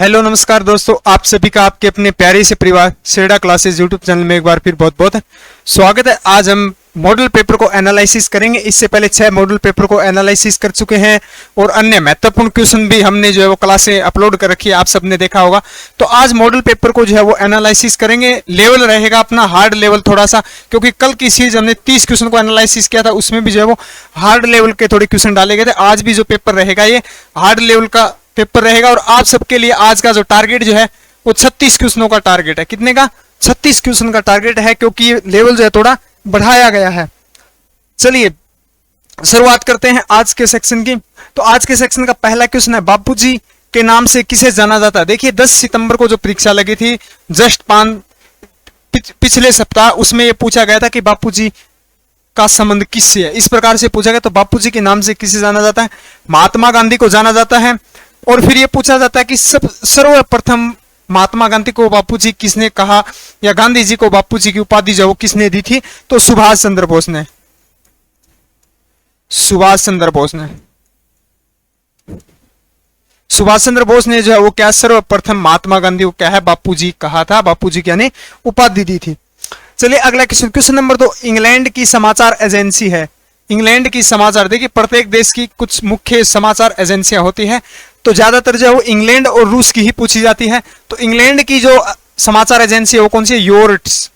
Hello नमस्कार दोस्तों, आप सभी का आपके अपने प्यारे से परिवार सेडा क्लासेस यूट्यूब चैनल में एक बार फिर बहुत बहुत स्वागत है। आज हम मॉडल पेपर को एनालिसिस करेंगे। इससे पहले 6 मॉडल पेपर को एनालिसिस कर चुके हैं और अन्य महत्वपूर्ण क्वेश्चन भी हमने जो है वो क्लासें अपलोड कर रखी है, आप सबने देखा होगा। तो आज मॉडल पेपर को जो है वो एनालिसिस करेंगे। लेवल रहेगा अपना हार्ड लेवल थोड़ा सा, क्योंकि कल की सीरीज हमने 30 क्वेश्चन को एनालिसिस किया था, उसमें भी जो है वो हार्ड लेवल के थोड़े क्वेश्चन डाले गए थे। आज भी जो पेपर रहेगा ये हार्ड लेवल का पेपर रहेगा और आप सबके लिए आज का जो टारगेट जो है वो 36 क्वेश्चनों का टारगेट है। कितने का? 36 क्वेश्चन का टारगेट है, क्योंकि ये लेवल जो है थोड़ा बढ़ाया गया है। चलिए शुरुआत करते हैं आज के सेक्शन की। तो आज के सेक्शन का पहला क्वेश्चन है, बापूजी के नाम से किसे जाना जाता है। देखिए 10 सितंबर को जो परीक्षा लगी थी जस्ट पिछले सप्ताह, उसमें यह पूछा गया था कि बापूजी का संबंध किससे है। इस प्रकार से पूछा गया। तो बापूजी के नाम से किसे जाना जाता है? महात्मा गांधी को जाना जाता है। और फिर यह पूछा जाता है कि सर्वप्रथम महात्मा गांधी को बापूजी किसने कहा, या गांधी जी को बापूजी की उपाधि जो वो किसने दी थी? तो सुभाष चंद्र बोस ने। सुभाष चंद्र बोस ने जो है वो क्या सर्वप्रथम महात्मा गांधी को क्या है बापूजी कहा था, बापूजी की यानी उपाधि दी थी। चलिए अगला क्वेश्चन नंबर 2, इंग्लैंड की समाचार एजेंसी है। इंग्लैंड की समाचार, देखिए प्रत्येक देश की कुछ मुख्य समाचार एजेंसियां होती है, तो ज्यादातर जो है वो इंग्लैंड और रूस की ही पूछी जाती है। तो इंग्लैंड की जो समाचार एजेंसी है वो कौन सी है? योर्ट्स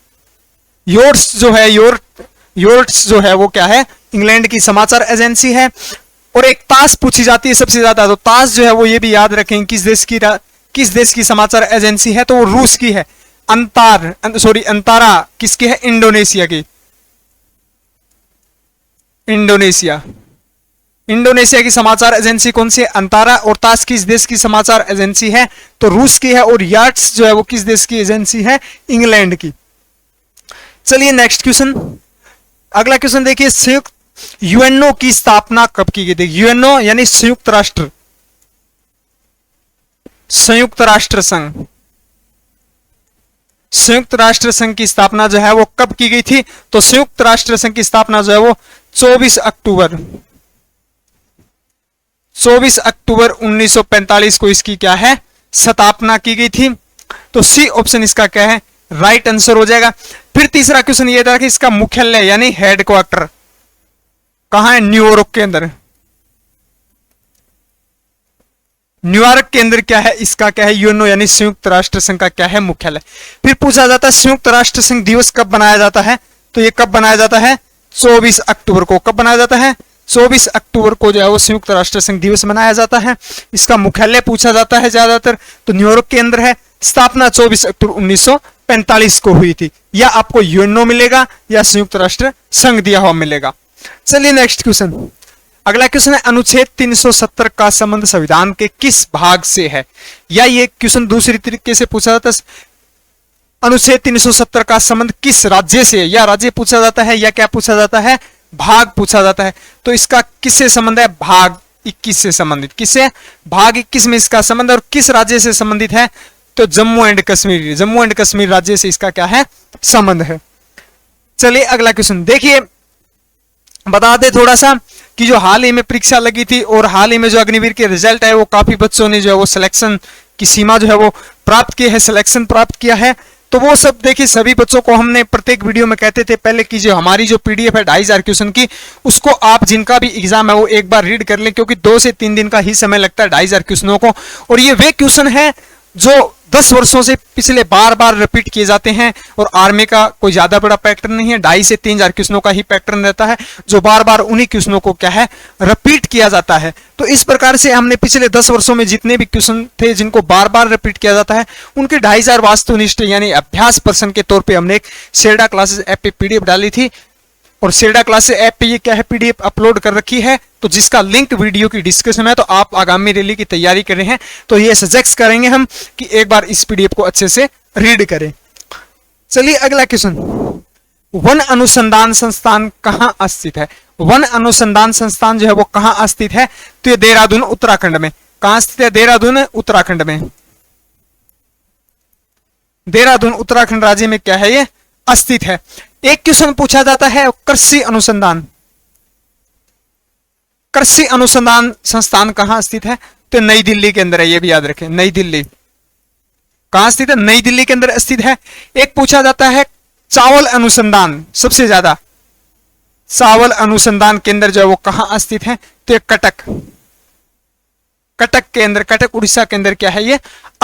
जो है वो क्या है? इंग्लैंड की समाचार एजेंसी है। और एक तास पूछी जाती है सबसे ज्यादा, तो तास जो है वो ये भी याद रखें किस देश की समाचार एजेंसी है, तो वो रूस की है। अंतारा किसकी है? इंडोनेशिया की। इंडोनेशिया की समाचार एजेंसी कौन सी है? अंतारा। और तास किस देश की समाचार एजेंसी है? तो रूस की है। और यार्ट्स जो है वो किस देश की एजेंसी है? इंग्लैंड की। चलिए नेक्स्ट क्वेश्चन, अगला क्वेश्चन देखिए, संयुक्त यूएनओ की स्थापना कब की गई थी? यूएनओ यानी संयुक्त राष्ट्र संघ। संयुक्त राष्ट्र संघ की स्थापना जो है वो कब की गई थी? तो संयुक्त राष्ट्र संघ की स्थापना जो है वो 24 अक्टूबर 1945 को इसकी क्या है? स्थापना की गई थी। तो सी ऑप्शन इसका क्या है? राइट आंसर हो जाएगा। फिर तीसरा क्वेश्चन ये था कि इसका मुख्यालय यानी हेडक्वार्टर कहां है? न्यूयॉर्क के अंदर। न्यूयॉर्क के अंदर क्या है इसका क्या है? यूएनओ यानी संयुक्त राष्ट्र संघ का क्या है? मुख्यालय। फिर पूछा जाता है संयुक्त राष्ट्र संघ दिवस कब बनाया जाता है? तो ये कब बनाया जाता है? 24 अक्टूबर को। कब बनाया जाता है? 24 अक्टूबर को जो है वो संयुक्त राष्ट्र संघ दिवस मनाया जाता है। इसका मुख्यालय पूछा जाता है ज्यादातर, तो न्यूयॉर्क के अंदर है। स्थापना 24 अक्टूबर 1945 को हुई थी। या आपको यूएनओ मिलेगा या संयुक्त राष्ट्र संघ दिया हुआ मिलेगा। चलिए नेक्स्ट क्वेश्चन, अगला क्वेश्चन है, अनुच्छेद 370 का संबंध संविधान के किस भाग से है? या ये क्वेश्चन दूसरी तरीके से पूछा जाता है, अनुच्छेद 370 का संबंध किस राज्य से है? या राज्य पूछा जाता है या क्या पूछा जाता है? भाग पूछा जाता है। तो इसका किससे संबंध है? भाग 21 से संबंधित। किससे? भाग 21 में इसका संबंध। और किस राज्य से संबंधित है? तो जम्मू एंड कश्मीर राज्य से इसका क्या है? संबंध है। चलिए अगला क्वेश्चन देखिए, बता दे थोड़ा सा कि जो हाल ही में परीक्षा लगी थी और हाल ही में जो अग्निवीर के रिजल्ट है वो काफी बच्चों ने जो है वो सिलेक्शन की सीमा जो है वो प्राप्त की है, सिलेक्शन प्राप्त किया है। तो वो सब देखिए, सभी बच्चों को हमने प्रत्येक वीडियो में कहते थे पहले की जो हमारी जो पीडीएफ है 2500 क्वेश्चन की, उसको आप जिनका भी एग्जाम है वो एक बार रीड कर लें, क्योंकि 2 से 3 दिन का ही समय लगता है 2500 क्वेश्चनों को। और ये वे क्वेश्चन है जो 10 वर्षों से पिछले बार बार रिपीट किए जाते हैं। और आर्मी का कोई ज्यादा बड़ा पैटर्न नहीं है, 2.5 से 3,000 क्वेश्चनों का ही पैटर्न रहता है, जो बार बार उन्हीं क्वेश्चनों को क्या है? रिपीट किया जाता है। तो इस प्रकार से हमने पिछले 10 वर्षों में जितने भी क्वेश्चन थे जिनको बार बार रिपीट किया जाता है, उनके 2500 वास्तुनिष्ठ यानी अभ्यास प्रश्न के तौर पर हमने एक सेडा क्लासेस ऐप पे पीडीएफ डाली थी। और सेडा क्लासेस ऐप पे ये क्या है? पीडीएफ अपलोड कर रखी है, तो जिसका लिंक वीडियो की डिस्क्रिप्शन में। तो आप आगामी रैली की तैयारी कर रहे हैं तो ये सजेस्ट करेंगे हम कि एक बार इस पीडीएफ को अच्छे से रीड करें। चलिए अगला क्वेश्चन, वन अनुसंधान संस्थान कहां स्थित है? वन अनुसंधान संस्थान जो है वो कहां स्थित है? तो ये देहरादून उत्तराखंड में। कहां स्थित है? देहरादून उत्तराखंड में। देहरादून उत्तराखंड राज्य में क्या है? ये स्थित है। एक क्वेश्चन पूछा जाता है, कृषि अनुसंधान संस्थान कहां स्थित है? तो नई दिल्ली के अंदर है, ये भी याद रखें, नई दिल्ली। कहां स्थित है? नई दिल्ली के अंदर स्थित है। एक पूछा जाता है चावल अनुसंधान, सबसे ज्यादा चावल अनुसंधान केंद्र जो है वो कहां स्थित है? तो कटक, कटक के अंदर, कटक उड़ीसा के अंदर क्या है ये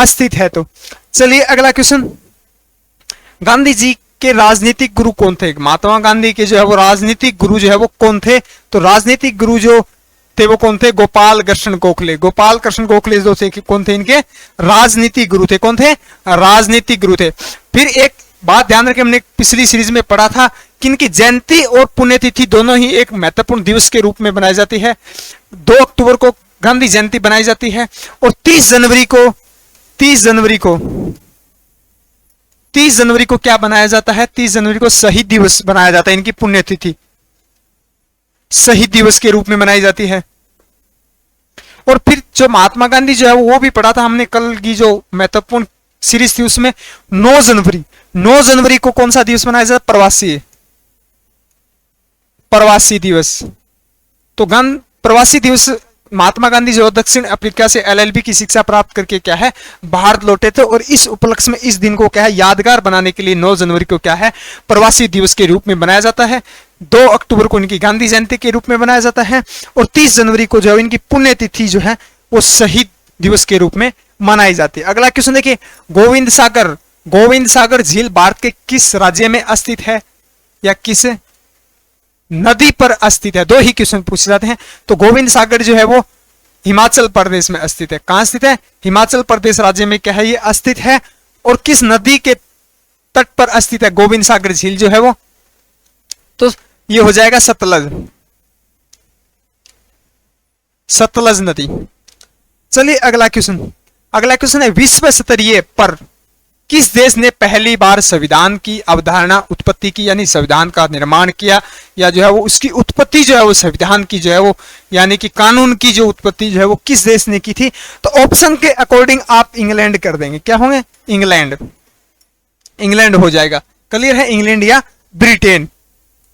स्थित है। तो चलिए अगला क्वेश्चन, गांधी जी के राजनीतिक गुरु कौन थे? महात्मा गांधी के जो है वो राजनीतिक गुरु जो है वो कौन थे? तो राजनीतिक गुरु जो थे वो कौन थे? गोपाल कृष्ण गोखले। गोपाल कृष्ण गोखले जो थे कौन थे? इनके राजनीतिक गुरु थे। कौन थे? राजनीतिक गुरु थे। फिर एक बात ध्यान रखें, हमने पिछली सीरीज में पढ़ा था कि इनकी जयंती और पुण्यतिथि दोनों ही एक महत्वपूर्ण दिवस के रूप में बनाई जाती है। 2 अक्टूबर को गांधी जयंती बनाई जाती है और 30 जनवरी को क्या बनाया जाता है? 30 जनवरी को शहीद दिवस बनाया जाता है। इनकी पुण्यतिथि शहीद दिवस के रूप में मनाई जाती है। और फिर जो महात्मा गांधी जो है वो भी पढ़ा था हमने कल की जो महत्वपूर्ण सीरीज थी उसमें। 9 जनवरी को कौन सा दिवस मनाया जाता है? प्रवासी दिवस। तो प्रवासी दिवस महात्मा गांधी जो दक्षिण अफ्रीका से LLB की शिक्षा प्राप्त करके क्या है भारत लौटे थे, और इस उपलक्ष्य में इस दिन को क्या है यादगार बनाने के लिए 9 जनवरी को क्या है प्रवासी दिवस के रूप में मनाया जाता है। 2 अक्टूबर को इनकी गांधी जयंती के रूप में मनाया जाता है और 30 जनवरी को जो है इनकी पुण्यतिथि जो है वो शहीद दिवस के रूप में मनाई जाती है। अगला क्वेश्चन देखिए, गोविंद सागर झील भारत के किस राज्य में स्थित है या किस नदी पर स्थित है? 2 ही क्वेश्चन पूछे जाते हैं। तो गोविंद सागर जो है वो हिमाचल प्रदेश में स्थित है। कहां स्थित है? हिमाचल प्रदेश राज्य में क्या है ये स्थित है। और किस नदी के तट पर स्थित है गोविंद सागर झील जो है वो? तो ये हो जाएगा सतलज नदी। चलिए अगला क्वेश्चन है, विश्व स्तरीय पर किस देश ने पहली बार संविधान की अवधारणा उत्पत्ति की, यानी संविधान का निर्माण किया, या जो है वो उसकी उत्पत्ति जो है वो संविधान की जो है वो यानी कि कानून की जो उत्पत्ति जो है वो किस देश ने की थी? तो ऑप्शन के अकॉर्डिंग आप इंग्लैंड कर देंगे। क्या होंगे? इंग्लैंड हो जाएगा। क्लियर है? इंग्लैंड या ब्रिटेन।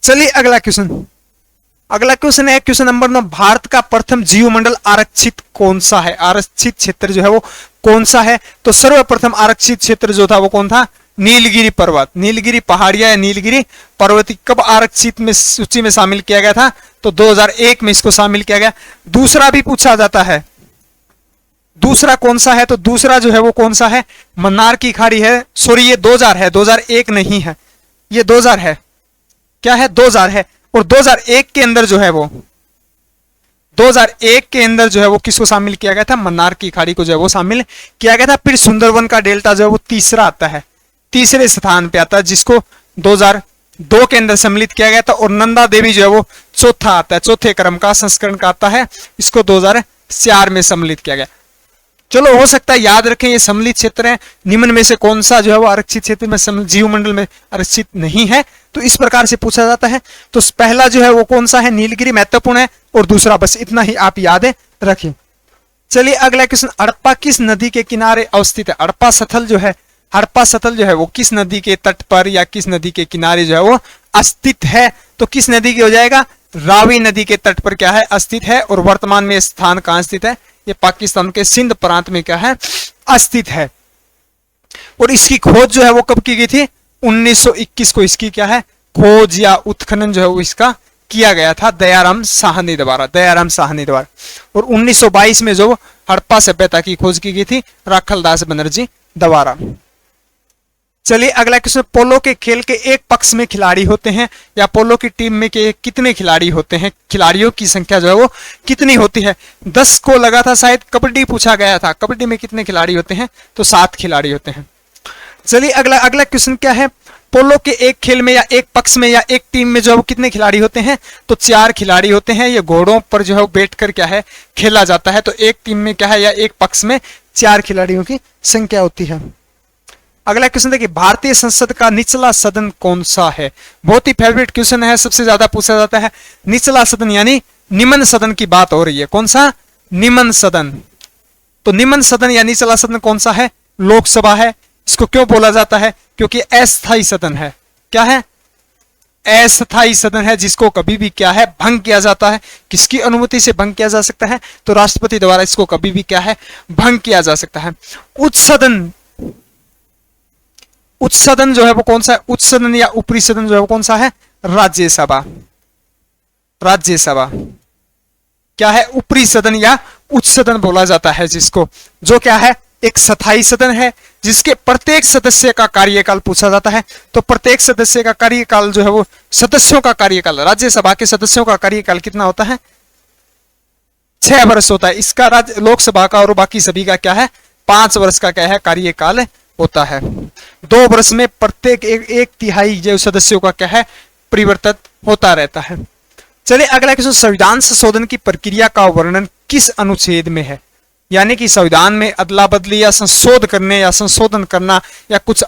चलिए अगला क्वेश्चन है क्वेश्चन नंबर 9, भारत का प्रथम जीवमंडल आरक्षित कौन सा है? आरक्षित क्षेत्र जो है वो कौन सा है? तो सर्वप्रथम आरक्षित क्षेत्र जो था वो कौन था? नीलगिरी पर्वत, नीलगिरी पहाड़ियां या नीलगिरी पर्वत। कब आरक्षित में सूची में शामिल किया गया था? तो 2001 में इसको शामिल किया गया। दूसरा भी पूछा जाता है, दूसरा कौन सा है? तो दूसरा जो है वो कौन सा है? मन्नार की खाड़ी है। सॉरी ये 2000 है, 2001 नहीं है, ये 2000 है। क्या है? 2000 है। और 2001 के अंदर जो है वो 2001 के अंदर जो है वो किसको शामिल किया गया था? मन्नार की खाड़ी को जो है वो शामिल किया गया था। फिर सुंदरवन का डेल्टा जो है वो तीसरा आता है, तीसरे स्थान पे आता है, जिसको 2002 के अंदर सम्मिलित किया गया था। और नंदा देवी जो है वो चौथा आता है, चौथे क्रम का संस्करण का आता है, इसको 2004 में सम्मिलित किया गया। चलो हो सकता है याद रखें ये सम्मिलित क्षेत्र है, निम्न में से कौन सा जो है वो आरक्षित क्षेत्र में जीवमंडल में आरक्षित नहीं है? तो इस प्रकार से पूछा जाता है। तो पहला जो है वो कौन सा है? नीलगिरी महत्वपूर्ण है, और दूसरा बस इतना ही आप याद रखें। चलिए अगला क्वेश्चन, हड़प्पा किस नदी के किनारे अवस्थित है? हड़प्पा स्थल जो है वो किस नदी के तट पर या किस नदी के किनारे जो है वो अस्तित है? तो किस नदी की हो जाएगा? रावी नदी के तट पर क्या है अस्तित है। और वर्तमान में स्थान कहां स्थित है? ये पाकिस्तान के सिंध प्रांत में क्या है अस्तित है। और इसकी खोज जो है वो कब की गई थी? 1921 को इसकी क्या है खोज या उत्खनन जो है वो इसका किया गया था दयाराम साहनी द्वारा। और 1922 में जो हड़प्पा सभ्यता की खोज की गई थी राखलदास बनर्जी द्वारा। चलिए अगला क्वेश्चन, पोलो के खेल के एक पक्ष में खिलाड़ी होते हैं, या पोलो की टीम में के कितने खिलाड़ी होते हैं? खिलाड़ियों की संख्या जो है वो कितनी होती है? 10 को लगा था शायद। कबड्डी पूछा गया था, कबड्डी में कितने खिलाड़ी होते हैं? तो 7 खिलाड़ी होते हैं। चलिए अगला क्वेश्चन क्या है, पोलो के एक खेल में या एक पक्ष में या एक टीम में जो है वो कितने खिलाड़ी होते हैं? तो 4 खिलाड़ी होते हैं। ये घोड़ों पर जो है वो बैठकर क्या है खेला जाता है। तो एक टीम में क्या है या एक पक्ष में 4 खिलाड़ियों की संख्या होती है। अगला क्वेश्चन देखिए, भारतीय संसद का निचला सदन कौन सा है? बहुत ही फेवरेट क्वेश्चन है, सबसे ज्यादा पूछा जाता है। निचला सदन यानी निम्न सदन की बात हो रही है। कौन सा? निम्न सदन। तो निम्न सदन या निचला सदन कौन सा है? लोकसभा है। इसको क्यों बोला जाता है? क्योंकि अस्थायी सदन है। क्या है? अस्थायी सदन है, जिसको कभी भी क्या है भंग किया जाता है। किसकी अनुमति से भंग किया जा सकता है? तो राष्ट्रपति द्वारा इसको कभी भी क्या है भंग किया जा सकता है। उच्च सदन जो है वो कौन सा है? उच्च सदन या ऊपरी सदन जो है वो कौन सा है? राज्यसभा। राज्यसभा क्या है? ऊपरी सदन या उच्च सदन बोला जाता है जिसको, जो क्या है? एक स्थायी सदन है जिसके प्रत्येक सदस्य का कार्यकाल पूछा जाता है। तो प्रत्येक सदस्य का कार्यकाल जो है वो, सदस्यों का कार्यकाल, राज्यसभा के सदस्यों का कार्यकाल कितना होता है? 6 वर्ष होता है। इसका राज्य लोकसभा का और बाकी सभी का क्या है? 5 वर्ष का क्या है? कार्यकाल होता है। 2 वर्ष में प्रत्येक एक तिहाई जो सदस्यों का क्या है? परिवर्तित होता रहता है। चलिए अगला क्वेश्चन, संविधान संशोधन की प्रक्रिया का वर्णन किस अनुच्छेद में है? यानी कि संविधान में अदला बदली या संशोध करने या संशोधन करना या कुछ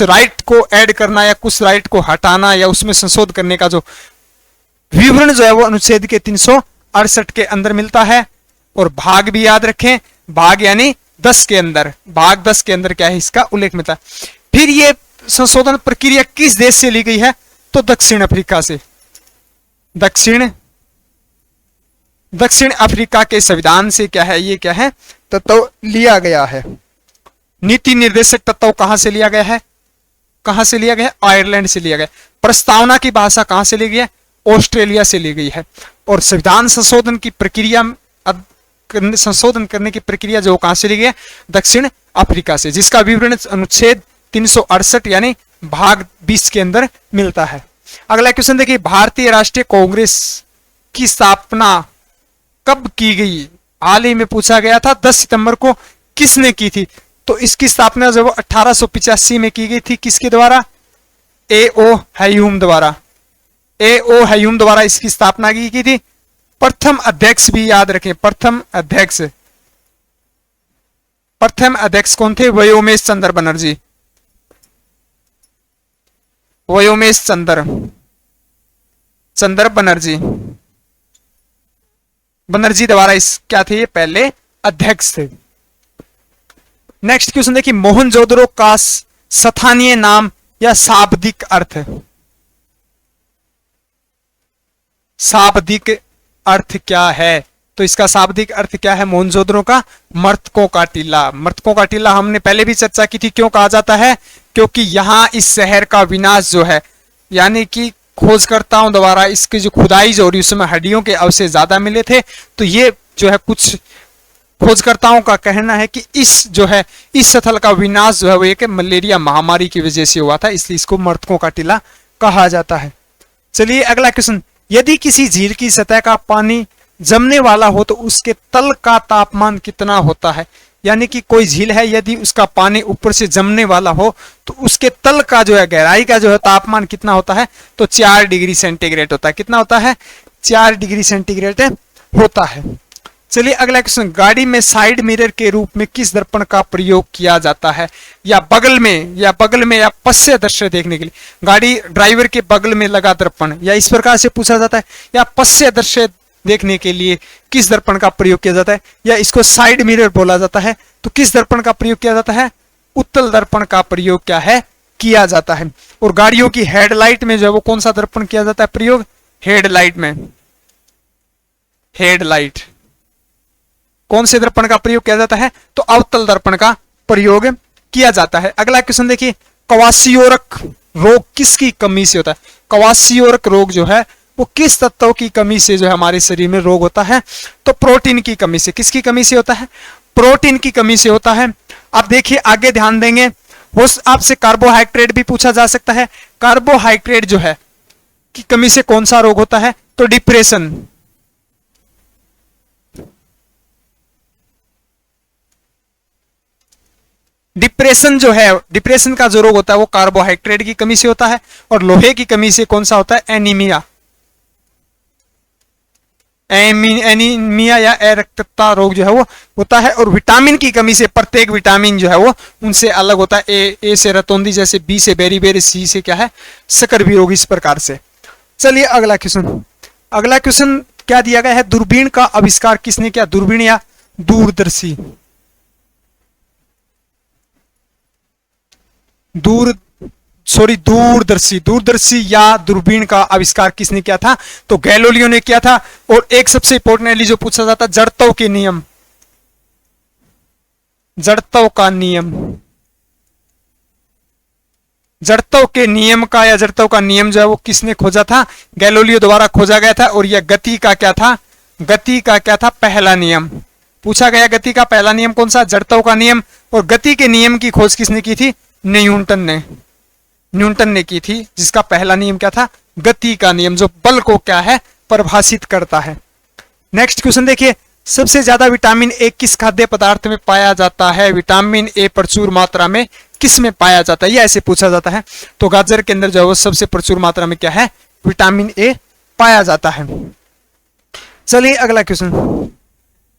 राइट को ऐड करना या कुछ राइट को हटाना या उसमें संशोधन करने का जो विवरण जो है वो अनुच्छेद के 368 के अंदर मिलता है। और भाग भी याद रखें, भाग यानी 10 के अंदर, भाग 10 के अंदर क्या है? इसका उल्लेख मिलता है। फिर ये संशोधन प्रक्रिया किस देश से ली गई है? तो दक्षिण अफ्रीका से। दक्षिण अफ्रीका के संविधान से क्या है? ये क्या है? तत्व लिया गया है। नीति निर्देशक तत्व कहां से लिया गया है? कहां से लिया गया है? आयरलैंड से लिया गया। प्रस्तावना की भाषा कहां से ली गई है? ऑस्ट्रेलिया से ली गई है। और संविधान संशोधन की प्रक्रिया, संशोधन करने की प्रक्रिया जो कहां से ली गई है? दक्षिण अफ्रीका से, जिसका विवरण अनुच्छेद 368 यानी भाग 20 के अंदर मिलता है। अगला क्वेश्चन देखिए, भारतीय राष्ट्रीय कांग्रेस की स्थापना कब की गई? हाल ही में पूछा गया था, 10 सितंबर को किसने की थी? तो इसकी स्थापना जो 1885 में की गई थी। किसके द्वारा? ए.ओ. ह्यूम द्वारा। ए.ओ. ह्यूम द्वारा इसकी स्थापना की थी। प्रथम अध्यक्ष भी याद रखें, प्रथम अध्यक्ष कौन थे? व्योमेश चंद्र बनर्जी। व्योमेश चंद्र बनर्जी द्वारा इस क्या थे? ये पहले अध्यक्ष थे। नेक्स्ट क्वेश्चन देखिए, मोहनजोदड़ो का स्थानीय नाम या शाब्दिक अर्थ? शाब्दिक अर्थ क्या है? तो इसका शाब्दिक अर्थ क्या है? मोहनजोदड़ो का मृतकों का टीला। मृतकों का टीला हमने पहले भी चर्चा की थी। क्यों कहा जाता है? क्योंकि यहां इस शहर का विनाश जो है, यानी कि खोजकर्ताओं द्वारा इसकी जो खुदाई जो हो रही उसमें हड्डियों के अवशेष ज्यादा मिले थे। तो ये जो है कुछ खोजकर्ताओं का कहना है कि इस स्थल का विनाश जो है वो एक मलेरिया महामारी की वजह से हुआ था, इसलिए इसको मृतकों का टीला कहा जाता है। चलिए अगला क्वेश्चन, यदि किसी झील की सतह का पानी जमने वाला हो तो उसके तल का तापमान कितना होता है? यानी कि कोई झील है, यदि उसका पानी ऊपर से जमने वाला हो तो उसके तल का जो है, गहराई का जो है तापमान कितना होता है? तो 4 डिग्री सेंटीग्रेड होता है। कितना होता है? 4 डिग्री सेंटीग्रेड होता है। चलिए अगला क्वेश्चन, गाड़ी में साइड मिरर के रूप में किस दर्पण का प्रयोग किया जाता है? या बगल में या पश्य दृश्य देखने के लिए गाड़ी ड्राइवर के बगल में लगा दर्पण, या इस प्रकार से पूछा जाता है, या पश्य दृश्य देखने के लिए किस दर्पण का प्रयोग किया जाता है? या इसको साइड मिरर बोला जाता है। तो किस दर्पण का प्रयोग किया जाता है? उत्तल दर्पण का प्रयोग क्या है? किया जाता है। और गाड़ियों की हेडलाइट में जो है वो कौन सा दर्पण किया जाता है प्रयोग? हेडलाइट में, हेडलाइट कौन से दर्पण का प्रयोग किया जाता है? तो अवतल दर्पण का प्रयोग किया जाता है। अगला क्वेश्चन देखिए, क्वासियोरक रोग किसकी कमी से होता है? क्वासियोरक रोग जो है वो किस तत्व की कमी से जो है हमारे शरीर में रोग होता है? तो प्रोटीन की कमी से। किसकी कमी से होता है? प्रोटीन की कमी से होता है। अब देखिए आगे ध्यान देंगे, वो आपसे कार्बोहाइड्रेट भी पूछा जा सकता है। कार्बोहाइड्रेट जो है की कमी से कौन सा रोग होता है? तो डिप्रेशन। डिप्रेशन जो है, डिप्रेशन का जो रोग होता है वो कार्बोहाइड्रेट की कमी से होता है। और लोहे की कमी से कौन सा होता है? एनीमिया। एनीमिया या अरक्तता रोग जो है वो होता है। और विटामिन की कमी से, प्रत्येक विटामिन जो है वो उनसे अलग होता है। ए से रतौंधी, जैसे बी से बेरीबेरी, सी से क्या है? शकरवी रोग, इस प्रकार से। चलिए अगला क्वेश्चन, अगला क्वेश्चन क्या दिया गया है? दूरबीन का आविष्कार किसने किया? दूरबीन या दूरदर्शी? दूरदर्शी या दूरबीन का आविष्कार किसने किया था? तो गैलीलियो ने किया था। और एक सबसे इंपॉर्टेंटली जो पूछा जाता, जड़त्व के नियम, जड़त्व का नियम जड़त्व के नियम का या जड़त्व का नियम जो है वो किसने खोजा था? गैलीलियो द्वारा खोजा गया था। और यह गति का क्या था? गति का क्या था? पहला नियम पूछा गया। गति का पहला नियम कौन सा? जड़त्व का नियम। और गति के नियम की खोज किसने की थी? न्यूटन ने की थी, जिसका पहला नियम क्या था? गति का नियम, जो बल को क्या है? परिभाषित करता है। नेक्स्ट क्वेश्चन देखिए, सबसे ज्यादा विटामिन ए किस खाद्य पदार्थ में पाया जाता है? विटामिन ए प्रचुर मात्रा में किस में पाया जाता है? यह ऐसे पूछा जाता है। तो गाजर के अंदर जो है वो सबसे प्रचुर मात्रा में क्या है? विटामिन ए पाया जाता है। चलिए अगला क्वेश्चन,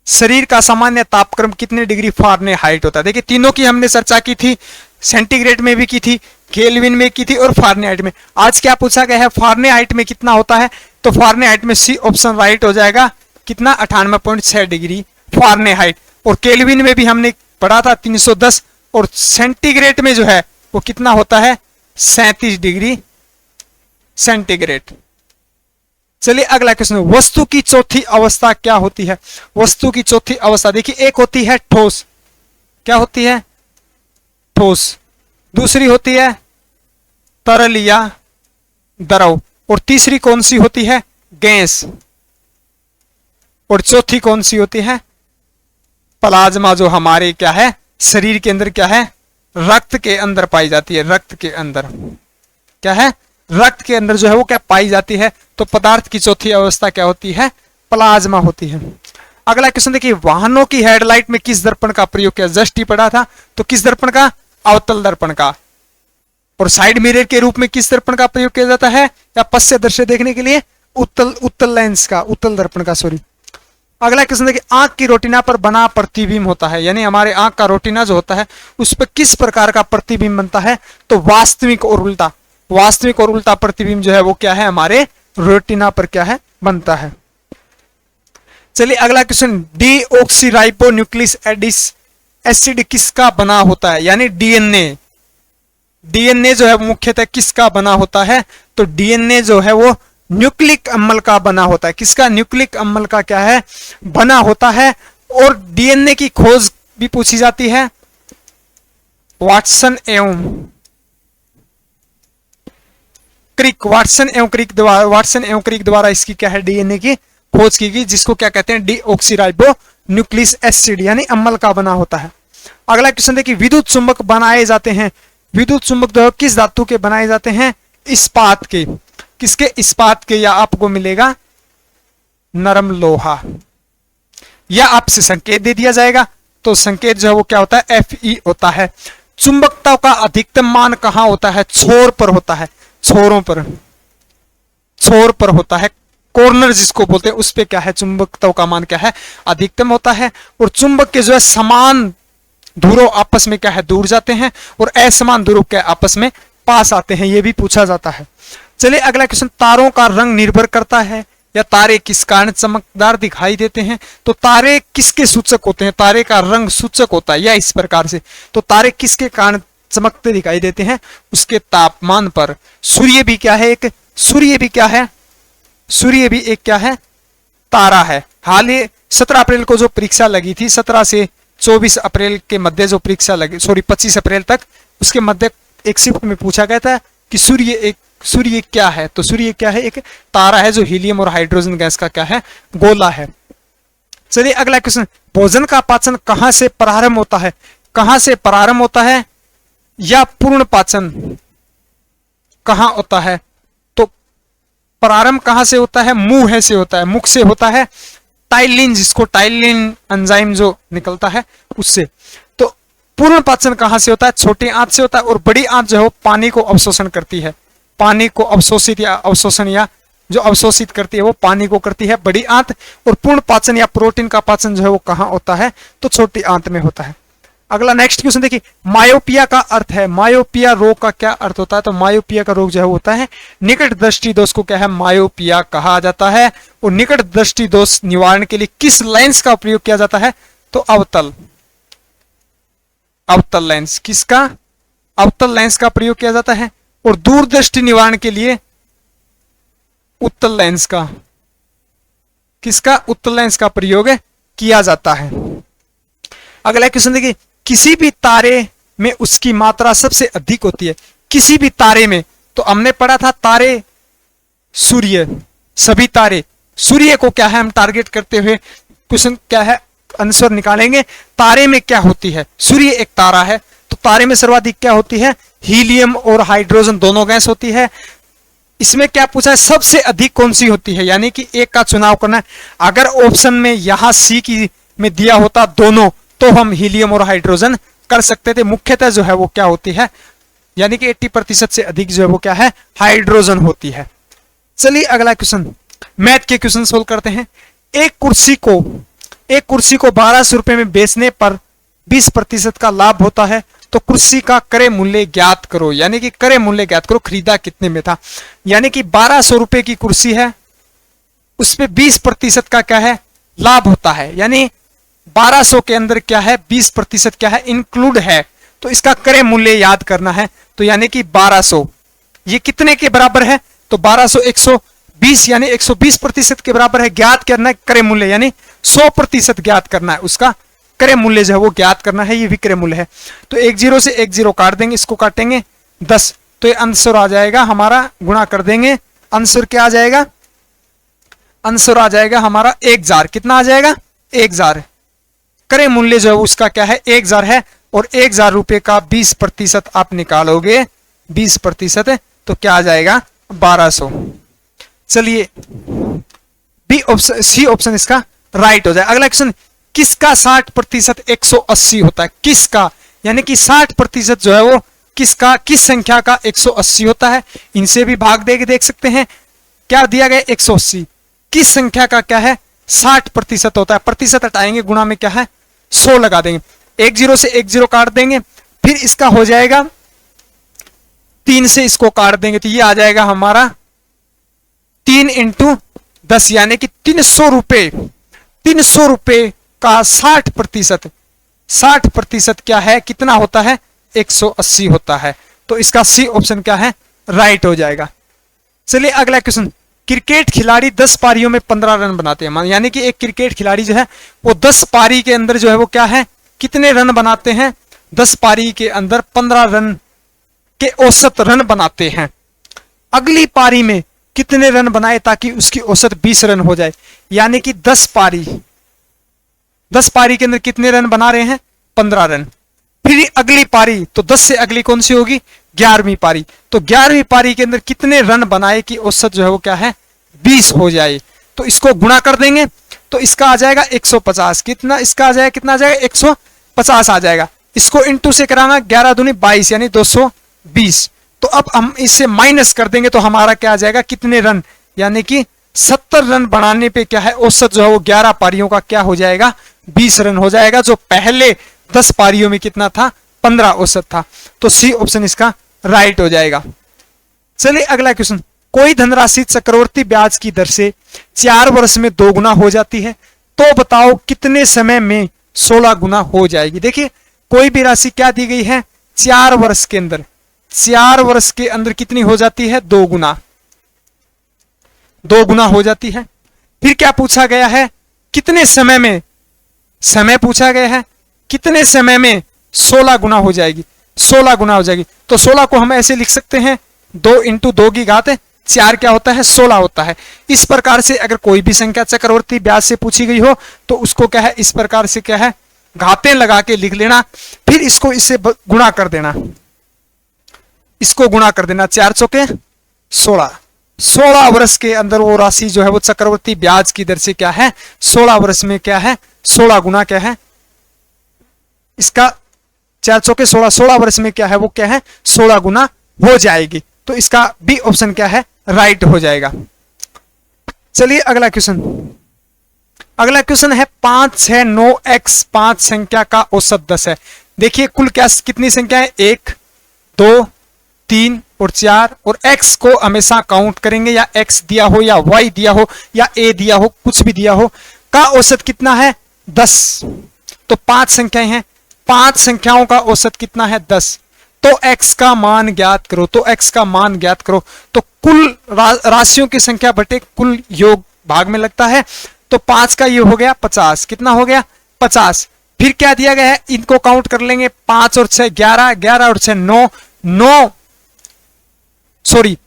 शरीर का सामान्य तापक्रम कितने डिग्री फ़ारेनहाइट होता है? देखिए तीनों की हमने चर्चा की थी, सेंटीग्रेड में भी की थी, केल्विन में की थी और फ़ारेनहाइट में। आज क्या पूछा गया है? फ़ारेनहाइट में कितना होता है? तो फ़ारेनहाइट में सी ऑप्शन राइट हो जाएगा। कितना? 98.6 डिग्री फ़ारेनहाइट। और केल्विन में भी हमने पढ़ा था 310, और सेंटीग्रेड में जो है वो कितना होता है? 37 डिग्री सेंटीग्रेड। चलिए अगला क्वेश्चन, वस्तु की चौथी अवस्था क्या होती है? वस्तु की चौथी अवस्था देखिए, एक होती है ठोस। क्या होती है? ठोस। दूसरी होती है तरल या द्रव। और तीसरी कौन सी होती है? गैस। और चौथी कौन सी होती है? प्लाज्मा, जो हमारे क्या है? शरीर के अंदर क्या है? रक्त के अंदर पाई जाती है। रक्त के अंदर क्या है? रक्त के अंदर जो है वो क्या पाई जाती है? तो पदार्थ की चौथी अवस्था क्या होती है? प्लाज्मा होती है। अगला क्वेश्चन देखिए, वाहनों की हेडलाइट में किस दर्पण का प्रयोग किया? जस्ट ही पढ़ा था। तो किस दर्पण का? अवतल दर्पण का। और साइड मिरर के रूप में किस दर्पण का प्रयोग किया जाता है? या पश्च दृश्य देखने के लिए उत्तल लेंस का, उत्तल दर्पण का, सॉरी। अगला क्वेश्चन देखिए, आंख की रोटिना पर बना प्रतिबिंब होता है, यानी हमारे आंख का रोटिना जो होता है उस पर किस प्रकार का प्रतिबिंब बनता है? तो वास्तविक और उल्टा। वास्तविक और उल्टा प्रतिबिंब जो है वो क्या है? हमारे रेटिना पर क्या है? बनता है। चलिए अगला क्वेश्चन, डीऑक्सीराइबोन्यूक्लिक एसिड किसका बना होता है? यानी डीएनए। डीएनए जो है मुख्यतः किसका बना होता है? तो डीएनए जो है वो न्यूक्लिक अम्ल का बना होता है। किसका? न्यूक्लिक अम्ल का क्या है? बना होता है। और डीएनए की खोज भी पूछी जाती है वाटसन एवं क्रिक। वाटसन एवं क्रिक द्वारा इसकी क्या है? डीएनए की खोज की गई, जिसको क्या कहते हैं? डीऑक्सीराइबोन्यूक्लिक एसिड, यानी अम्ल का बना होता है। अगला क्वेश्चन देखिए, विद्युत चुंबक बनाए जाते हैं। विद्युत चुंबक जो किस धातु के बनाए जाते हैं? इस्पात के। किसके? इस्पात के। या आपको मिलेगा नरम लोहा, या आपसे संकेत दे दिया जाएगा। तो संकेत जो है वो क्या होता है? Fe होता है। चुंबकता का अधिकतम मान कहां होता है? छोर पर होता है। छोरों पर, छोर पर होता है। कॉर्नर जिसको बोलते हैं उस पे क्या है? चुंबकत्व का मान क्या है? अधिकतम होता है। और चुंबक के जो है समान ध्रुव आपस में क्या है? दूर जाते हैं, और असमान ध्रुव क्या आपस में पास आते हैं। यह भी पूछा जाता है। चलिए अगला क्वेश्चन, तारों का रंग निर्भर करता है या तारे किस कारण चमकदार दिखाई देते हैं? तो तारे किसके सूचक होते हैं? तारे का रंग सूचक होता है, या इस प्रकार से। तो तारे किसके कारण चमकते दिखाई देते हैं? उसके तापमान पर। सूर्य भी क्या है? एक सूर्य भी क्या है? सूर्य भी एक क्या है? तारा है। हाल ही 17 अप्रैल को जो परीक्षा लगी थी, 17 से 24 अप्रैल के मध्य जो परीक्षा लगी, सॉरी 25 अप्रैल तक, उसके मध्य एक शिफ्ट में पूछा गया था कि सूर्य क्या है? तो सूर्य क्या है? एक तारा है जो हीलियम और हाइड्रोजन गैस का क्या है? गोला है। चलिए अगला क्वेश्चन, भोजन का पाचन कहां से प्रारंभ होता है? कहां से प्रारंभ होता है? या पूर्ण पाचन कहां होता है? तो प्रारंभ कहां से होता है? मुंह से होता है, मुख से होता है। टाइलिन, जिसको टाइलिन एंजाइम जो निकलता है उससे। तो पूर्ण पाचन कहां से होता है? छोटी आंत से होता है। और बड़ी आंत जो है वो पानी को अवशोषण करती है। पानी को अवशोषित या अवशोषण, या जो अवशोषित करती है वो पानी को करती है बड़ी आंत। और पूर्ण पाचन या प्रोटीन का पाचन जो है वो कहां होता है? तो छोटी आंत में होता है। अगला नेक्स्ट क्वेश्चन देखिए, मायोपिया का अर्थ है। मायोपिया रोग का क्या अर्थ होता है? तो मायोपिया का रोग जो है वो होता है निकट दृष्टि दोष को क्या है? मायोपिया कहा जाता है। और निकट दृष्टि दोष निवारण के लिए किस लेंस का प्रयोग किया जाता है? तो अवतल लेंस। किसका? अवतल लेंस का प्रयोग किया जाता है। और दूरदृष्टि निवारण के लिए उत्तल लेंस का। किसका? उत्तल लेंस का प्रयोग किया जाता है। अगला क्वेश्चन देखिए, किसी भी तारे में उसकी मात्रा सबसे अधिक होती है। किसी भी तारे में, तो हमने पढ़ा था तारे, सूर्य, सभी तारे, सूर्य को क्या है हम टारगेट करते हुए क्वेश्चन क्या है आंसर निकालेंगे। तारे में क्या होती है, सूर्य एक तारा है, तो तारे में सर्वाधिक क्या होती है, हीलियम और हाइड्रोजन दोनों गैस होती है। इसमें क्या पूछा है, सबसे अधिक कौन सी होती है, यानी कि एक का चुनाव करना है। अगर ऑप्शन में यहां सी की में दिया होता दोनों, तो हम हीलियम और हाइड्रोजन कर सकते थे। मुख्यतः जो है वो क्या होती है, यानी कि 80% से अधिक जो है वो क्या है, हाइड्रोजन होती है। चलिए अगला क्वेश्चन, मैथ के क्वेश्चन सोल्व करते हैं। एक कुर्सी को 1200 रुपए में बेचने पर 20% का लाभ होता है, तो कुर्सी का क्रय मूल्य ज्ञात करो। यानी कि क्रय मूल्य ज्ञात करो, खरीदा कितने में था। यानी कि 1200 रुपए की कुर्सी है, उस पे 20% का क्या है, लाभ होता है। यानी 1200 के अंदर क्या है, 20% क्या है, इंक्लूड है। तो इसका क्रय मूल्य याद करना है। तो यानी कि 1200 ये कितने के बराबर है, तो 1200 120 यानी 120% के बराबर है। ज्ञात करना है क्रय मूल्य, यानी 100% ज्ञात करना है, उसका क्रय मूल्य जो है वो ज्ञात करना है। ये विक्रय मूल्य है। तो 10 से 10 काट देंगे, इसको काटेंगे 10, तो ये आंसर आ जाएगा हमारा, गुणा कर देंगे, आंसर क्या आ जाएगा, आंसर आ जाएगा हमारा 1000। कितना आ जाएगा, 1000। क्रय मूल्य जो है उसका क्या है, 1000 है, और 1000 रुपए का 20% आप निकालोगे, 20%, तो क्या आ जाएगा, 1200। चलिए बी ऑप्शन, सी ऑप्शन इसका राइट हो जाए। अगला क्वेश्चन, किसका 60% 180 होता है, किसका, यानी कि 60% जो है वो किसका, किस संख्या का 180 होता है। इनसे भी भाग दे के देख सकते हैं, क्या दिया गया 180, किस संख्या का क्या है 60% होता है। प्रतिशत हटाएंगे, गुणा में क्या है 100 लगा देंगे, 10 से 10 काट देंगे, फिर इसका हो जाएगा 3 से इसको काट देंगे, तो ये आ जाएगा हमारा 3 × 10, यानी कि 300 रुपए, 300 रुपए का 60% क्या है, कितना होता है, 180 होता है। तो इसका सी ऑप्शन क्या है, राइट हो जाएगा। चलिए अगला क्वेश्चन, क्रिकेट खिलाड़ी 10 पारियों में 15 रन बनाते हैं। यानी कि एक क्रिकेट खिलाड़ी जो है वो 10 पारी के अंदर जो है वो क्या है, कितने रन बनाते हैं, 10 पारी के अंदर 15 रन के औसत रन बनाते हैं। अगली पारी में कितने रन बनाए ताकि उसकी औसत 20 रन हो जाए। यानी कि 10 पारी के अंदर कितने रन बना रहे हैं, 15 रन। फिर अगली पारी, तो 10 से अगली कौन सी होगी, 11वीं पारी, तो 11वीं पारी के अंदर कितने रन बनाए कि औसत जो है वो क्या है, 20 हो जाए। तो इसको गुणा कर देंगे, तो इसका आ जाएगा 150। कितना इसका आ जाएगा, कितना आ जाएगा, 150 आ जाएगा। इसको इंटू से कराना, 11 दूनी 22 यानी 220। तो अब हम इससे माइनस कर देंगे, तो हमारा क्या आ जाएगा, कितने रन, यानी कि 70 रन बनाने पे क्या है, औसत जो है वो 11 पारियों का क्या हो जाएगा, 20 रन हो जाएगा। जो पहले 10 पारियों में कितना था, 15 औसत था। तो सी ऑप्शन इसका राइट हो जाएगा। चलिए अगला क्वेश्चन, कोई धनराशि चक्रवर्ती ब्याज की दर से 4 वर्ष में 2 गुना हो जाती है, तो बताओ कितने समय में 16 गुना हो जाएगी। देखिए कोई भी राशि क्या दी गई है, 4 वर्ष के अंदर, 4 वर्ष के अंदर कितनी हो जाती है, 2 गुना, 2 गुना हो जाती है। फिर क्या पूछा गया है, कितने समय में, समय पूछा गया है, कितने समय में 16 गुना हो जाएगी, 16 गुना हो जाएगी। तो 16 को हम ऐसे लिख सकते हैं, 2 × 2 की घात 4 क्या होता है, 16 होता है। इस प्रकार से अगर कोई भी संख्या चक्रवर्ती ब्याज से पूछी गई हो, तो उसको क्या है, इस प्रकार से क्या है, घातें लगा के लिख लेना, फिर इसको इससे गुणा कर देना, इसको गुणा कर देना, 4 चौके 16, 16 वर्ष के अंदर वो राशि जो है वो चक्रवर्ती ब्याज की दर से क्या है, 16 वर्ष में क्या है, 16 गुना क्या है, इसका 4 चौके 16, 16 वर्ष में क्या है, वो क्या है, 16 गुना हो जाएगी। तो इसका बी ऑप्शन क्या है, राइट हो जाएगा। चलिए अगला क्वेश्चन, अगला क्वेश्चन है 5, 6, 9, x 5 संख्या का औसत 10 है। देखिए कुल क्या कितनी संख्या है, 1, 2, 3 और 4, और x को हमेशा काउंट करेंगे, या x दिया हो या y दिया हो या a दिया हो, कुछ भी दिया हो, का औसत कितना है, 10। तो 5 संख्याएं हैं, 5 संख्याओं का औसत कितना है, 10। तो x का मान ज्ञात करो, तो x का मान ज्ञात करो। तो कुल राशियों की संख्या बटे कुल योग भाग में लगता है। तो 5 का ये हो गया 50, कितना हो गया 50। फिर क्या दिया गया है, इनको काउंट कर लेंगे, 5 और 6 11, 11 और 6 9, 9 सॉरी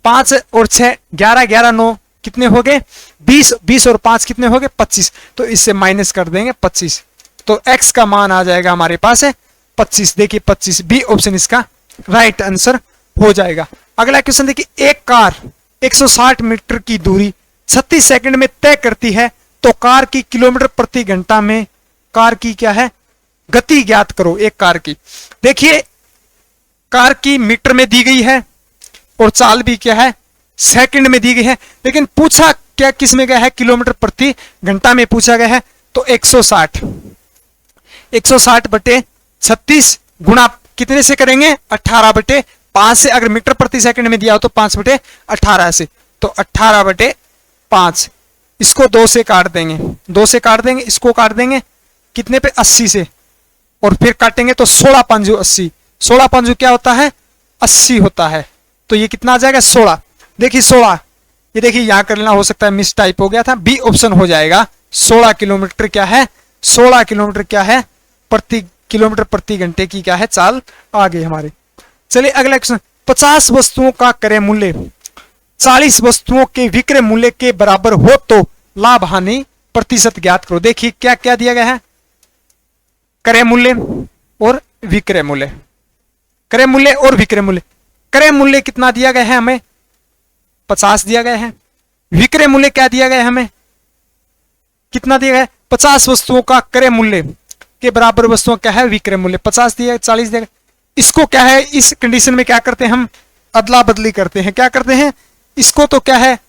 5 और 6 11, 11 9 कितने हो गए 20, 20 और 5 कितने हो गए 25। तो इससे माइनस कर देंगे 25, तो x का मान आ जाएगा हमारे पास है 25। देखिए 25 बी ऑप्शन इसका राइट आंसर हो जाएगा। अगला क्वेश्चन देखिए, एक कार 160 मीटर की दूरी 36 सेकंड में तय करती है, तो कार की किलोमीटर प्रति घंटा में कार की क्या है गति ज्ञात करो एक कार की। देखिए कार की मीटर में दी गई है और चाल भी क्या है सेकंड में दी गई है, लेकिन पूछा क्या किस में गया है किलोमीटर प्रति घंटा में पूछा गया है। तो 160 बटे 36 गुणा कितने से करेंगे 18 बटे 5 से। अगर मीटर प्रति सेकंड में दिया हो तो 5 बटे 18 से, तो 18 बटे 5। इसको 2 से काट देंगे, 2 से काट देंगे, इसको काट देंगे कितने पे 80 से, और फिर काटेंगे तो 16 पंजू 80। 16 पंजू क्या होता है 80 होता है, तो ये कितना आ जाएगा 16। देखिए 16, ये देखिए यहां कर लेना, हो सकता है मिस टाइप हो गया था, बी ऑप्शन हो जाएगा 16 किलोमीटर क्या है 16 किलोमीटर क्या है प्रति किलोमीटर प्रति घंटे की क्या है चाल आ गई हमारे। चलिए अगला क्वेश्चन, 50 वस्तुओं का क्रय मूल्य 40 वस्तुओं के विक्रय मूल्य के बराबर हो तो लाभ हानि प्रतिशत ज्ञात करो। देखिए क्या क्या दिया गया है क्रय मूल्य और विक्रय मूल्य, क्रय मूल्य और विक्रय मूल्य। क्रय मूल्य कितना दिया गया है हमें 50 दिया गया है, विक्रय मूल्य क्या दिया गया है हमें कितना दिया गया है 50 वस्तुओं का क्रय मूल्य के बराबर वस्तुओं क्या है विक्रय मूल्य 50 दिया 40 दिया। इसको क्या है इस कंडीशन में क्या करते हैं हम अदला बदली करते हैं, क्या करते हैं इसको तो क्या है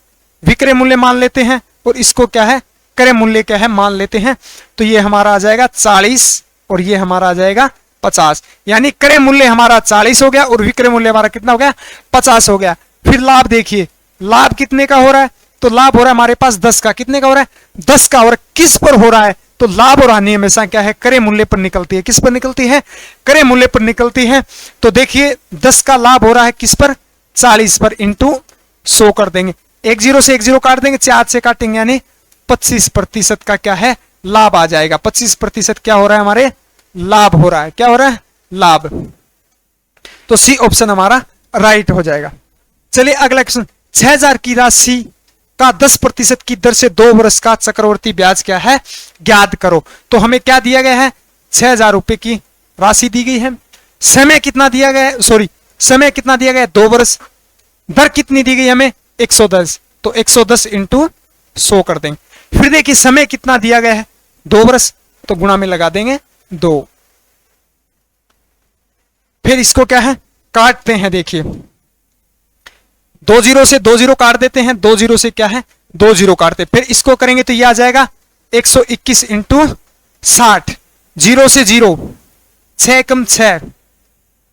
विक्रय मूल्य मान लेते हैं और इसको क्या है क्रय मूल्य क्या है मान लेते हैं। तो ये हमारा आ जाएगा 40 और ये हमारा आ जाएगा 50, यानी क्रय मूल्य हमारा 40 हो गया और विक्रय मूल्य हमारा कितना हो गया 50 हो गया। फिर लाभ देखिए, लाभ कितने का हो रहा है, तो लाभ हो रहा है हमारे पास 10 का, कितने का हो रहा है 10 का। और किस पर हो रहा है, तो लाभ और हानि हमेशा क्या है क्रय मूल्य पर निकलती है। किस पर निकलती है क्रय मूल्य पर निकलती है। तो देखिए 10 का लाभ हो रहा है किस पर 40 पर, इंटू 100 कर देंगे, 1 0 से 1 0 काट देंगे, 4 से काटेंगे, यानी 25% का क्या है लाभ आ जाएगा। 25% क्या हो रहा है हमारे लाभ हो रहा है, क्या हो रहा है लाभ। तो सी ऑप्शन हमारा राइट हो जाएगा। चलिए अगला क्वेश्चन, 6000 की राशि का 10% की दर से 2 वर्ष का चक्रवर्ती ब्याज क्या है ज्ञात करो। तो हमें क्या दिया गया है 6000 रुपए की राशि दी गई है, समय कितना दिया गया है, सॉरी समय कितना दिया गया है 2 वर्ष, दर कितनी दी गई हमें 110, तो 110 इंटू 100 कर देंगे। फिर देखिए समय कितना दिया गया है 2 वर्ष, तो गुणा में लगा देंगे 2। फिर इसको क्या है काटते हैं, देखिए 2 0 से 2 0 काट देते हैं, 2 0 से क्या है 2 0 काटते, फिर इसको करेंगे तो ये आ जाएगा 121 इंटू 60, 0 से 0, 6 कम 6,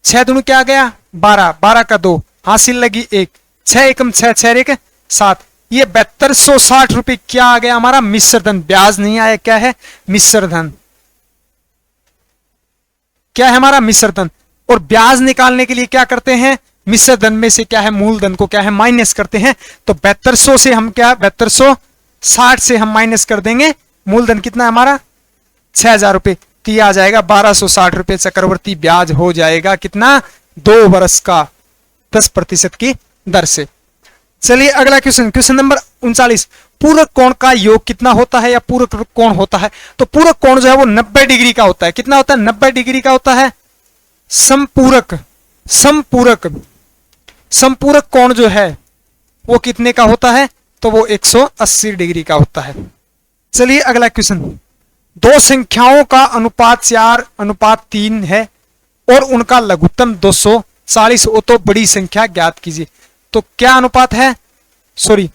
6 दूनी क्या आ गया 12, 12 का 2 हासिल लगी 1, 6 एकम 6, 6 एक 7, ये 7260 रुपए क्या आ गया हमारा मिश्र धन, ब्याज नहीं आया, क्या है मिश्र धन, क्या है हमारा मिश्र धन। और ब्याज निकालने के लिए क्या करते हैं मिश्र धन में से क्या है मूलधन को क्या है माइनस करते हैं। तो 7200 से हम क्या 7260 से हम माइनस कर देंगे मूलधन कितना है हमारा 6000 रुपए, तो ये आ जाएगा 1260 रुपए चक्रवर्ती ब्याज हो जाएगा कितना 2 वर्ष का 10% की दर से। चलिए अगला क्वेश्चन, क्वेश्चन नंबर 39, पूरक कोण का योग कितना होता है या पूरक कोण होता है। तो पूरक कोण जो है वो 90 डिग्री का होता है, कितना होता है 90 डिग्री का होता है। समपूरक समपूरक समपूरक कोण जो है वो कितने का होता है, तो वो 180 डिग्री का होता है। चलिए अगला क्वेश्चन, दो संख्याओं का अनुपात 4:3 है और उनका लघुत्तम 240 हो तो बड़ी संख्या ज्ञात कीजिए। तो क्या अनुपात है, सॉरी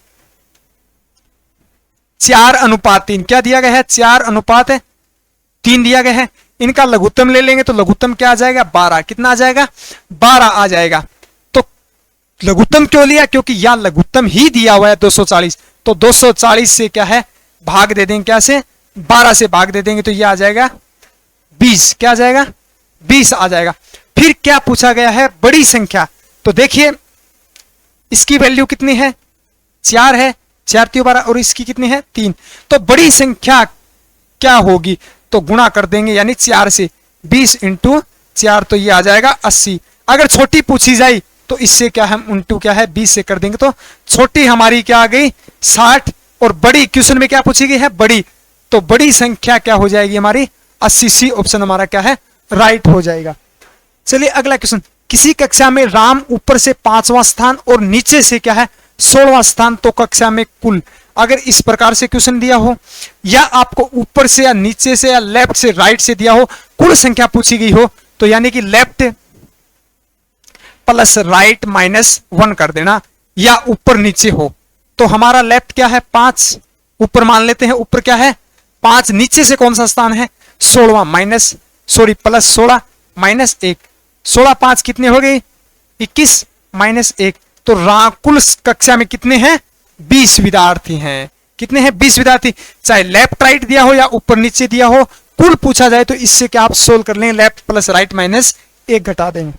4:3 क्या दिया गया है 4:3 दिया गया है। इनका लघुत्तम ले लेंगे तो लघुत्तम क्या आ जाएगा 12, कितना आ जाएगा 12 आ जाएगा। तो लघुत्तम क्यों लिया, क्योंकि यहां लघुत्तम ही दिया हुआ है 240, तो 240 से क्या है भाग दे देंगे, क्या से 12 से भाग दे देंगे तो ये आ जाएगा 20, क्या आ जाएगा 20 आ जाएगा। फिर क्या पूछा गया है बड़ी संख्या, तो देखिए इसकी वैल्यू कितनी है 4 है, 4 3 12 और इसकी कितनी है 3, तो बड़ी संख्या क्या होगी तो गुणा कर देंगे यानी 4 से 20 इंटू 4, तो ये आ जाएगा 80। अगर छोटी पूछी जाए तो इससे क्या है, हम उल्टू क्या है 20 से कर देंगे तो छोटी हमारी क्या आ गई 60, और बड़ी क्वेश्चन में क्या पूछी गई है बड़ी, तो बड़ी संख्या क्या हो जाएगी हमारी 80। सी ऑप्शन हमारा क्या है राइट हो जाएगा। चलिए अगला क्वेश्चन, किसी कक्षा में राम ऊपर से 5वां स्थान और नीचे से क्या है 16वां स्थान, तो कक्षा में कुल, अगर इस प्रकार से क्वेश्चन दिया हो या आपको ऊपर से या नीचे से या लेफ्ट से राइट से दिया हो, कुल संख्या पूछी गई हो, तो यानी कि लेफ्ट प्लस राइट -1 कर देना, या ऊपर नीचे हो तो हमारा लेफ्ट क्या है 5, ऊपर मान लेते हैं ऊपर क्या है 5, नीचे से कौन सा स्थान है 16वां प्लस 16 -1, 16 5 कितने हो गए 21 -1, तो कुल कक्षा में कितने हैं 20 विद्यार्थी हैं। कितने हैं 20 विद्यार्थी, चाहे लेफ्ट राइट दिया हो या ऊपर नीचे दिया हो, कुल पूछा जाए तो इससे क्या आप सोल्व कर लेंगे, लेफ्ट प्लस राइट -1 घटा देंगे।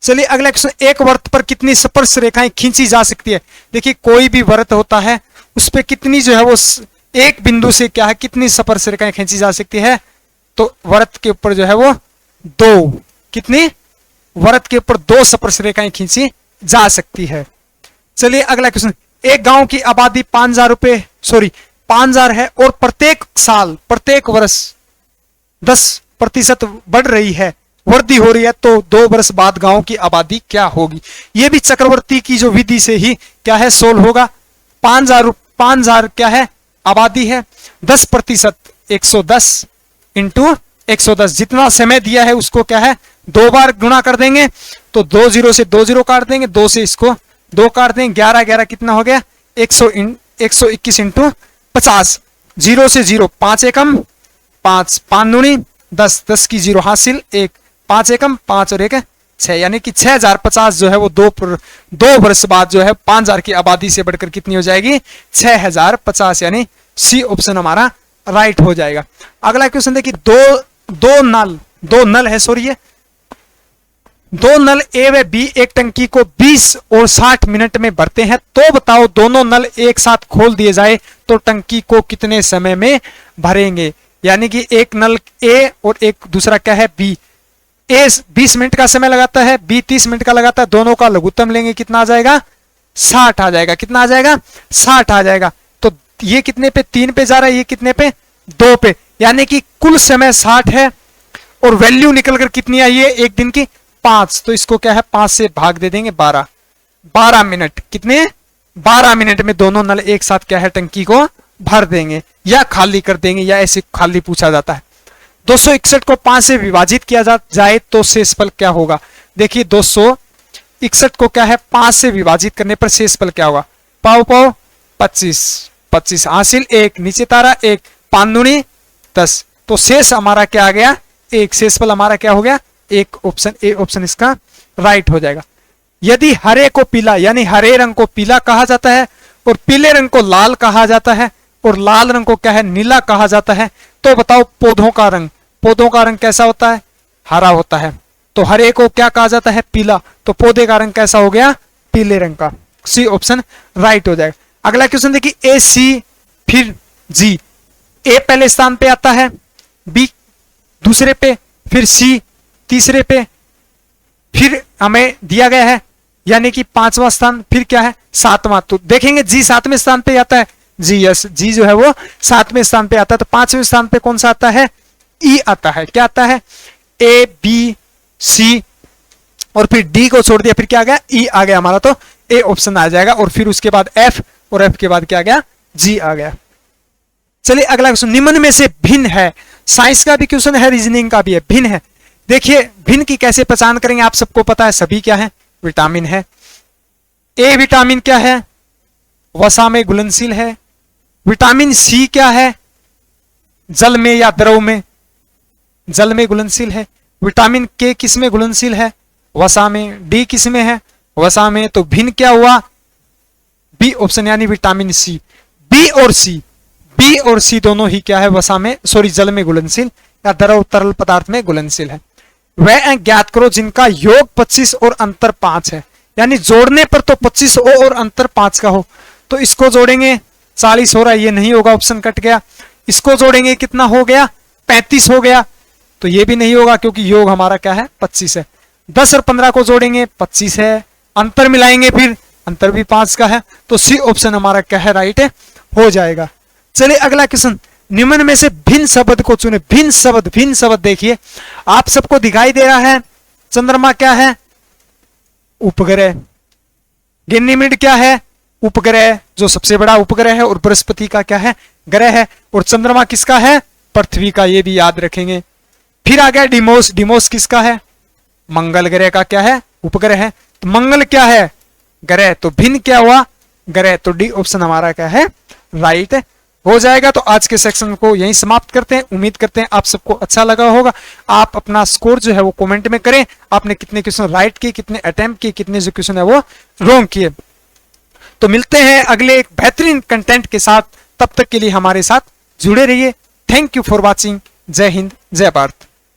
चलिए अगला क्वेश्चन, एक वृत्त पर कितनी स्पर्श रेखाएं खींची जा सकती है। देखिए कोई भी वृत्त होता है उस पर कितनी जो है वो एक बिंदु से क्या है कितनी स्पर्श रेखाएं खींची जा सकती है, तो वृत्त के ऊपर जो है वो 2, कितनी वृत्त के ऊपर 2 स्पर्श रेखाएं खींची जा सकती है। चलिए अगला क्वेश्चन, एक गांव की आबादी 5000 है और प्रत्येक साल प्रत्येक वर्ष 10% बढ़ रही है, वृद्धि हो रही है, तो 2 वर्ष बाद गांव की आबादी क्या होगी। यह भी चक्रवर्ती की जो विधि से ही क्या है सोल्व होगा। 5000 क्या है आबादी है, 10% 110 इंटू 110, जितना समय दिया है उसको क्या है 2 बार गुणा कर देंगे, तो 2 0 से 2 0 काट देंगे, 2 से इसको 2 काट देंगे, 11 11 कितना हो गया 121 इंटू 50, 0 से 0 5 एकम 5 5 दूनी 10, 10 की 0 हासिल 1, 5 एकम 5 और 1 6, यानी कि 6050 जो है वो 2 वर्ष बाद जो है 5000 की आबादी से बढ़कर कितनी हो जाएगी 6050, यानी सी ऑप्शन हमारा राइट हो जाएगा। अगला क्वेश्चन देखिए, दो नल है सॉरी, 2 नल ए व बी एक टंकी को 20 और 60 मिनट में भरते हैं, तो बताओ दोनों नल एक साथ खोल दिए जाए तो टंकी को कितने समय में भरेंगे। यानी कि एक नल ए और एक दूसरा क्या है बी, ए 20 मिनट का समय लगाता है, बी 30 मिनट का लगाता है, दोनों का लघुत्तम लेंगे कितना आ जाएगा 60 आ जाएगा। कितना आ जाएगा 60 आ जाएगा। तो ये कितने पे 3 पे जा रहा है, ये कितने पे 2 पे, यानी कि कुल समय 60 है और वैल्यू निकलकर कितनी आई है एक दिन की 5, तो इसको क्या है 5 से भाग दे देंगे 12 मिनट, कितने 12 मिनट में दोनों नल एक साथ क्या है टंकी को भर देंगे या खाली कर देंगे, या ऐसे खाली पूछा जाता है। 261 को 5 से विभाजित किया जाए तो शेषफल क्या होगा। देखिए 261 को क्या है 5 से विभाजित करने पर शेषफल क्या होगा, पाओ 25 हासिल 1, नीचे तारा 1, 5 दूनी 10, तो शेष हमारा क्या आ गया 1, शेषफल हमारा क्या हो गया 1, ऑप्शन ए ऑप्शन इसका राइट हो जाएगा। यदि हरे को पीला यानी हरे रंग को पीला कहा जाता है और पीले रंग को लाल कहा जाता है और लाल रंग को क्या है नीला कहा जाता है, तो बताओ पौधों का रंग कैसा होता है हरा होता है, तो हरे को क्या कहा जाता है पीला, तो पौधे का रंग कैसा हो गया पीले रंग का, सी ऑप्शन राइट हो जाएगा। अगला क्वेश्चन देखिए, ए सी फिर जी, ए पहले स्थान पे आता है, बी दूसरे पे, फिर सी तीसरे पे, फिर हमें दिया गया है यानी कि 5वां स्थान, फिर क्या है 7वां, तो देखेंगे जी 7वें स्थान पे आता है, जी यस जी जो है वो 7वें स्थान पे आता है, तो 5वें स्थान पे कौन सा आता है ई आता है, क्या आता है ए बी सी और फिर डी को छोड़ दिया, फिर क्या आ गया ई आ गया हमारा, तो ए ऑप्शन आ जाएगा, और फिर उसके बाद एफ और एफ के बाद क्या आ गया जी आ गया। चलिए अगला क्वेश्चन, निम्न में से भिन्न है, साइंस का भी क्वेश्चन है रीजनिंग का भी है, भिन्न है। देखिए भिन्न की कैसे पहचान करेंगे, आप सबको पता है सभी क्या है विटामिन है। ए विटामिन क्या है वसा में घुलनशील है, विटामिन सी क्या है जल में या द्रव में, जल में घुलनशील है, विटामिन के किस में घुलनशील है वसा में, डी किस में है वसा में, तो भिन्न क्या हुआ बी ऑप्शन यानी विटामिन सी। बी और सी दोनों ही क्या है वसा में सॉरी जल में घुलनशील या द्रव तरल पदार्थ में घुलनशील है। वह अंक ज्ञात करो जिनका योग 25 और अंतर 5 है, यानी जोड़ने पर तो 25 हो और अंतर 5 का हो, तो इसको जोड़ेंगे 40 हो रहा है, ये नहीं होगा ऑप्शन कट गया। इसको जोड़ेंगे कितना हो गया 35 हो गया, तो ये भी नहीं होगा क्योंकि योग हमारा क्या है 25 है। 10 और 15 को जोड़ेंगे 25 है, अंतर मिलाएंगे फिर अंतर भी 5 का है, तो सी ऑप्शन हमारा क्या है, राइट है, हो जाएगा। चलिए अगला क्वेश्चन, निम्न में से भिन्न शब्द को चुने। भिन्न शब्द देखिए आप सबको दिखाई दे रहा है। चंद्रमा क्या है, उपग्रह। गैनीमेड क्या है, उपग्रह, जो सबसे बड़ा उपग्रह है, और बृहस्पति का क्या है, ग्रह है। और चंद्रमा किसका है, पृथ्वी का, ये भी याद रखेंगे। फिर आ गया डिमोस। डिमोस किसका है, मंगल ग्रह का क्या है, उपग्रह है। तो मंगल क्या है, ग्रह, तो भिन्न क्या हुआ, ग्रह, तो डी ऑप्शन हमारा क्या है, राइट है, हो जाएगा। तो आज के सेक्शन को यहीं समाप्त करते हैं। उम्मीद करते हैं आप सबको अच्छा लगा होगा। आप अपना स्कोर जो है वो कमेंट में करें, आपने कितने क्वेश्चन राइट किए, कितने अटेम्प्ट किए, कितने जो क्वेश्चन है वो रॉन्ग किए। तो मिलते हैं अगले एक बेहतरीन कंटेंट के साथ, तब तक के लिए हमारे साथ जुड़े रहिए। Thank you for watching. जय हिंद, जय भारत।